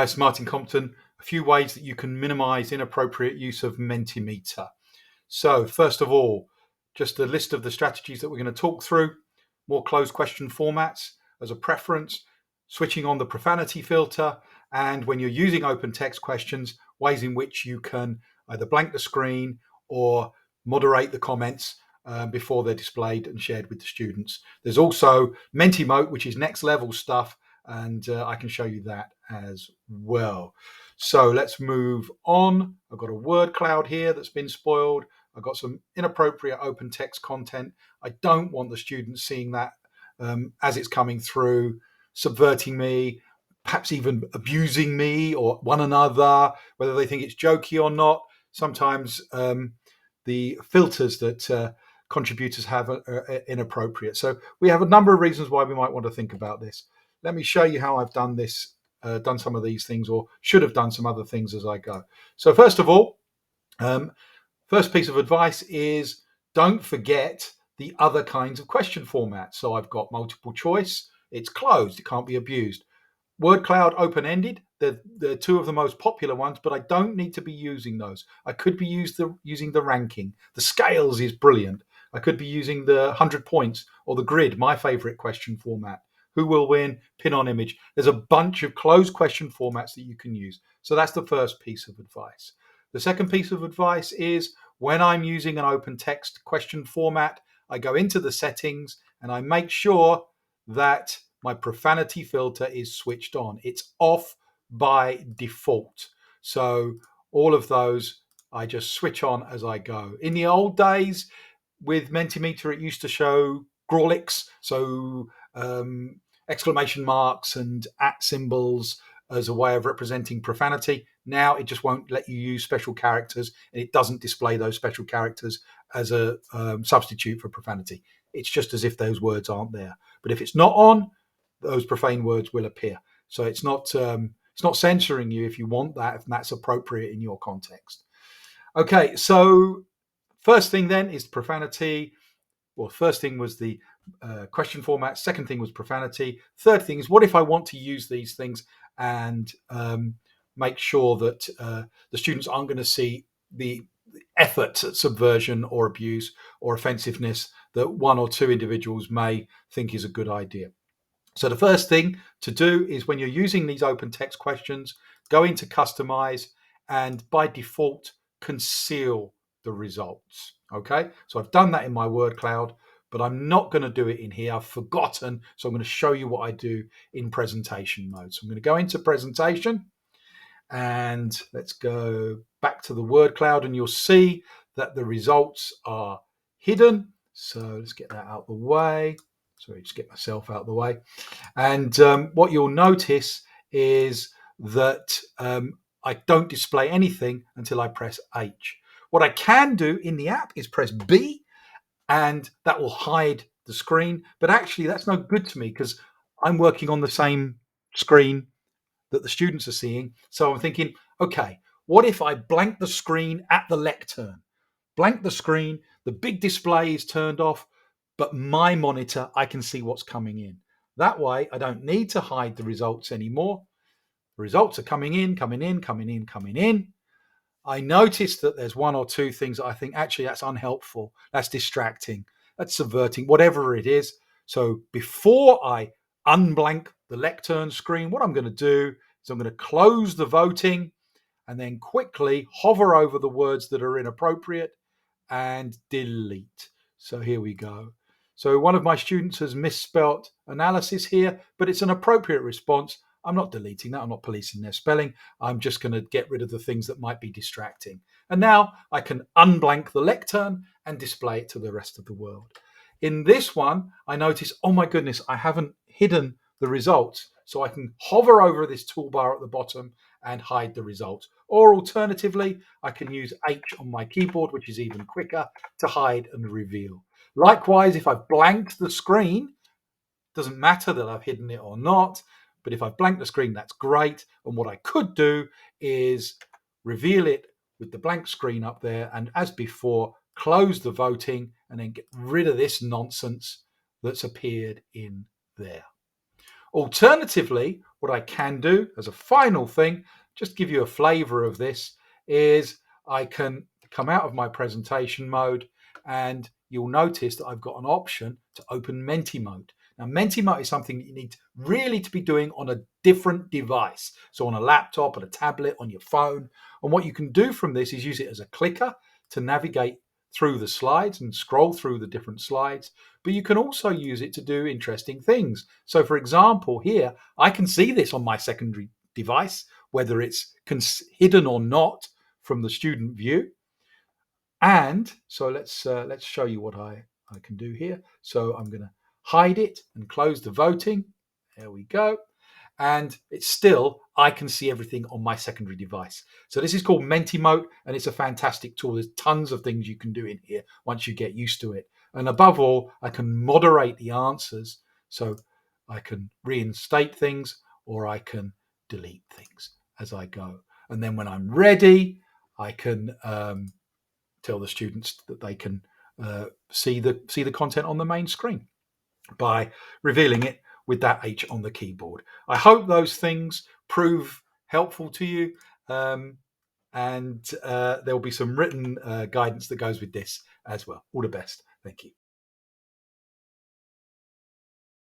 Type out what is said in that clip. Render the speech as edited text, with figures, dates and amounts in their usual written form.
Hi, it's Martin Compton. A few ways that you can minimize inappropriate use of Mentimeter. So first of all, just a list of the strategies that we're going to talk through. More closed question formats as a preference, switching on the profanity filter, and when you're using open text questions, ways in which you can either blank the screen or moderate the comments before they're displayed and shared with the students. There's also Mentimeter, which is next level stuff, and I can show you that as well. So let's move on. I've got a word cloud here that's been spoiled. I've got some inappropriate open text content. I don't want the students seeing that as it's coming through, subverting me, perhaps even abusing me or one another, whether they think it's jokey or not. Sometimes the filters that contributors have are inappropriate. So we have a number of reasons why we might want to think about this. Let me show you how I've done this, done some of these things, or should have done some other things as I go. So first of all, first piece of advice is don't forget the other kinds of question formats. So I've got multiple choice. It's closed. It can't be abused. Word cloud open-ended. They're two of the most popular ones, but I don't need to be using those. I could be using the ranking. The scales is brilliant. I could be using the 100 points or the grid, my favorite question format. Who will win? Pin on image. There's a bunch of closed question formats that you can use. So that's the first piece of advice. The second piece of advice is when I'm using an open text question format, I go into the settings and I make sure that my profanity filter is switched on. It's off by default. So all of those I just switch on as I go. In the old days with Mentimeter, it used to show Grawlix, so exclamation marks and at symbols as a way of representing profanity. Now it just won't let you use special characters, and it doesn't display those special characters as a substitute for profanity. It's just as if those words aren't there. But if it's not on, those profane words will appear. So it's not censoring you if you want that, if that's appropriate in your context. Okay, so first thing then is profanity. Well, first thing was the question format. Second thing was profanity. Third thing is, what if I want to use these things and make sure that the students aren't going to see the effort at subversion or abuse or offensiveness that one or two individuals may think is a good idea. So the first thing to do is when you're using these open text questions, go into customize and by default conceal the results. Okay, so I've done that in my word cloud, but I'm not going to do it in here. I've forgotten. So I'm going to show you what I do in presentation mode. So I'm going to go into presentation and let's go back to the word cloud and you'll see that the results are hidden. So let's get that out of the way. Sorry, just get myself out of the way. And what you'll notice is that I don't display anything until I press H. What I can do in the app is press B, and that will hide the screen. But actually, that's no good to me because I'm working on the same screen that the students are seeing. So I'm thinking, okay, what if I blank the screen at the lectern? Blank the screen, the big display is turned off, but my monitor, I can see what's coming in. That way, I don't need to hide the results anymore. The results are coming in, coming in, coming in, coming in. I noticed that there's one or two things that I think actually that's unhelpful, that's distracting, that's subverting, whatever it is. So before I unblank the lectern screen, what I'm going to do is I'm going to close the voting and then quickly hover over the words that are inappropriate and delete. So here we go. So one of my students has misspelt analysis here, but it's an appropriate response. I'm not deleting that. I'm not policing their spelling. I'm just going to get rid of the things that might be distracting. And now I can unblank the lectern and display it to the rest of the world. In this one, I notice, oh my goodness, I haven't hidden the results. So I can hover over this toolbar at the bottom and hide the results. Or alternatively, I can use H on my keyboard, which is even quicker, to hide and reveal. Likewise, if I've blanked the screen, doesn't matter that I've hidden it or not, but if I've blanked the screen, that's great. And what I could do is reveal it with the blank screen up there. And as before, close the voting and then get rid of this nonsense that's appeared in there. Alternatively, what I can do as a final thing, just give you a flavor of this, is I can come out of my presentation mode, and you'll notice that I've got an option to open Mentimeter. Now, Mentimeter is something that you need really to be doing on a different device. So on a laptop, on a tablet, on your phone. And what you can do from this is use it as a clicker to navigate through the slides and scroll through the different slides. But you can also use it to do interesting things. So for example, here, I can see this on my secondary device, whether it's hidden or not from the student view. And so let's show you what I can do here. So I'm going to hide it and close the voting. There we go. And it's still, I can see everything on my secondary device. So this is called Mentimeter, and it's a fantastic tool. There's tons of things you can do in here once you get used to it. And above all, I can moderate the answers. So I can reinstate things, or I can delete things as I go. And then when I'm ready, I can tell the students that they can see the content on the main screen by revealing it with that H on the keyboard. I hope those things prove helpful to you, and there will be some written guidance that goes with this as well. All the best. Thank you.